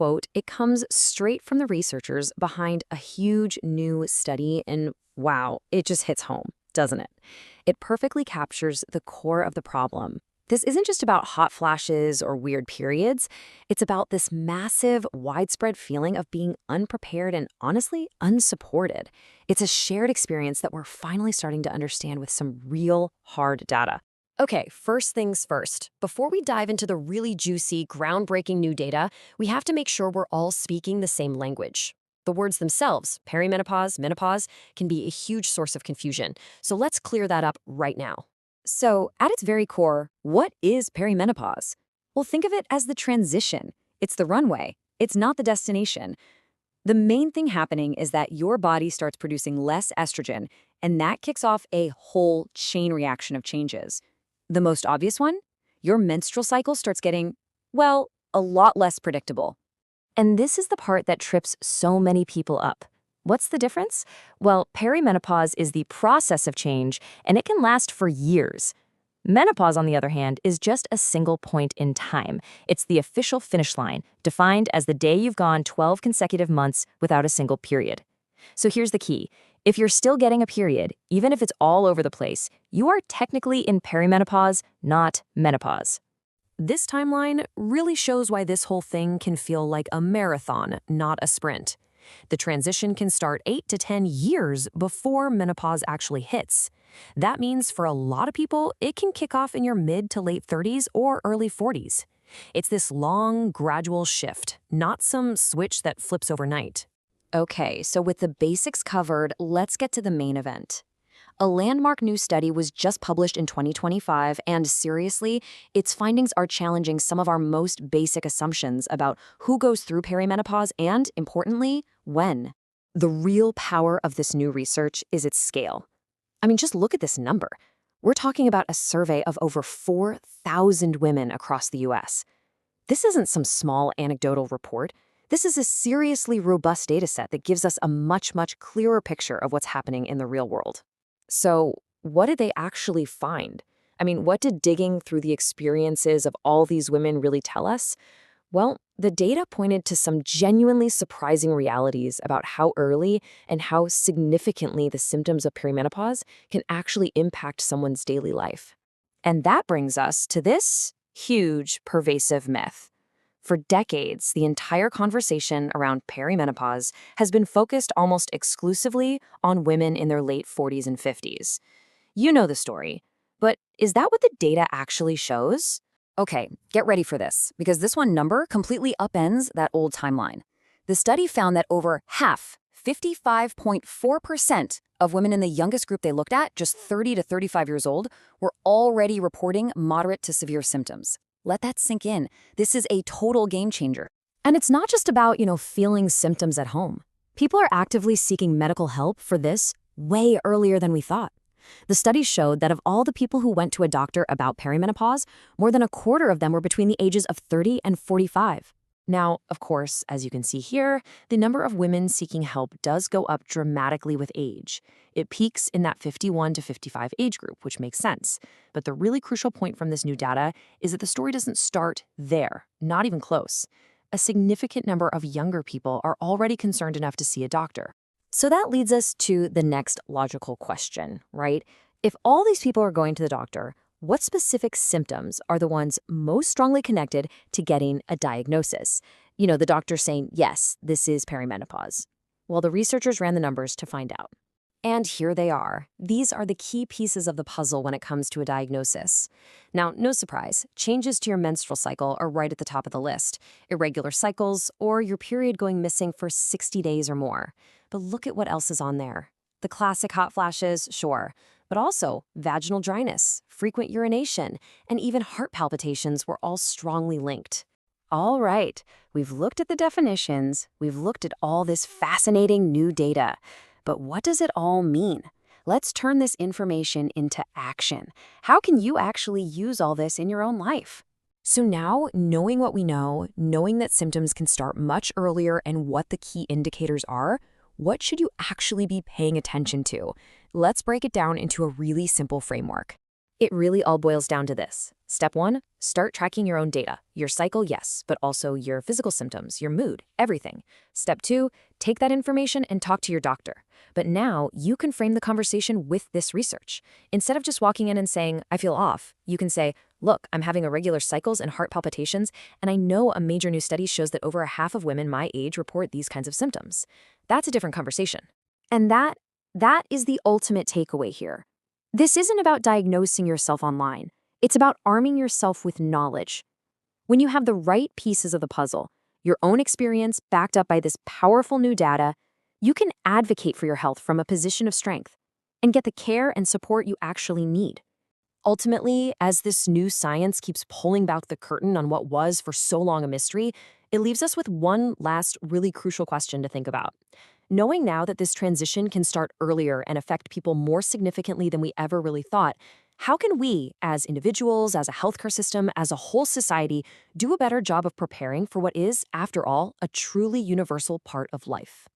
quote, it comes straight from the researchers behind a huge new study, and wow, it just hits home, doesn't it? It perfectly captures the core of the problem. This isn't just about hot flashes or weird periods. It's about this massive, widespread feeling of being unprepared and honestly unsupported. It's a shared experience that we're finally starting to understand with some real hard data. Okay, first things first. Before we dive into the really juicy, groundbreaking new data, we have to make sure we're all speaking the same language. The words themselves, perimenopause, menopause, can be a huge source of confusion. So let's clear that up right now. So, at its very core, what is perimenopause? Well, think of it as the transition. It's the runway. It's not the destination. The main thing happening is that your body starts producing less estrogen, and that kicks off a whole chain reaction of changes. The most obvious one? Your menstrual cycle starts getting, well, a lot less predictable. And this is the part that trips so many people up. What's the difference? Well, perimenopause is the process of change, and it can last for years. Menopause, on the other hand, is just a single point in time. It's the official finish line, defined as the day you've gone 12 consecutive months without a single period. So here's the key. If you're still getting a period, even if it's all over the place, you are technically in perimenopause, not menopause. This timeline really shows why this whole thing can feel like a marathon, not a sprint. The transition can start 8 to 10 years before menopause actually hits. That means for a lot of people, it can kick off in your mid to late 30s or early 40s. It's this long, gradual shift, not some switch that flips overnight. Okay, so with the basics covered, let's get to the main event. A landmark new study was just published in 2025, and seriously, its findings are challenging some of our most basic assumptions about who goes through perimenopause and, importantly, when. The real power of this new research is its scale. I mean, just look at this number. We're talking about a survey of over 4,000 women across the US. This isn't some small anecdotal report. This is a seriously robust data set that gives us a much, much clearer picture of what's happening in the real world. So, what did they actually find? I mean, what did digging through the experiences of all these women really tell us? Well, the data pointed to some genuinely surprising realities about how early and how significantly the symptoms of perimenopause can actually impact someone's daily life. And that brings us to this huge, pervasive myth. For decades, the entire conversation around perimenopause has been focused almost exclusively on women in their late 40s and 50s. You know the story, but is that what the data actually shows? Okay, get ready for this, because this one number completely upends that old timeline. The study found that over half, 55.4% of women in the youngest group they looked at, just 30 to 35 years old, were already reporting moderate to severe symptoms. Let that sink in. This is a total game changer. And it's not just about, feeling symptoms at home. People are actively seeking medical help for this way earlier than we thought. The study showed that of all the people who went to a doctor about perimenopause, more than a quarter of them were between the ages of 30 and 45. Now, of course, as you can see here, the number of women seeking help does go up dramatically with age. It peaks in that 51 to 55 age group, which makes sense. But the really crucial point from this new data is that the story doesn't start there, not even close. A significant number of younger people are already concerned enough to see a doctor. So that leads us to the next logical question, right? If all these people are going to the doctor, what specific symptoms are the ones most strongly connected to getting a diagnosis? The doctor saying, yes, this is perimenopause. Well, the researchers ran the numbers to find out. And here they are. These are the key pieces of the puzzle when it comes to a diagnosis. Now, no surprise, changes to your menstrual cycle are right at the top of the list. Irregular cycles, or your period going missing for 60 days or more. But look at what else is on there. The classic hot flashes, sure, but also vaginal dryness, frequent urination, and even heart palpitations were all strongly linked. All right, we've looked at the definitions, we've looked at all this fascinating new data. But what does it all mean? Let's turn this information into action. How can you actually use all this in your own life? So now, knowing what we know, knowing that symptoms can start much earlier and what the key indicators are, what should you actually be paying attention to? Let's break it down into a really simple framework. It really all boils down to this. Step 1, start tracking your own data. Your cycle, yes, but also your physical symptoms, your mood, everything. Step 2, take that information and talk to your doctor. But now you can frame the conversation with this research. Instead of just walking in and saying, I feel off, you can say, look, I'm having irregular cycles and heart palpitations, and I know a major new study shows that over a half of women my age report these kinds of symptoms. That's a different conversation. And that is the ultimate takeaway here. This isn't about diagnosing yourself online. It's about arming yourself with knowledge. When you have the right pieces of the puzzle, your own experience backed up by this powerful new data, you can advocate for your health from a position of strength and get the care and support you actually need. Ultimately, as this new science keeps pulling back the curtain on what was for so long a mystery, it leaves us with one last really crucial question to think about. Knowing now that this transition can start earlier and affect people more significantly than we ever really thought, how can we, as individuals, as a healthcare system, as a whole society, do a better job of preparing for what is, after all, a truly universal part of life?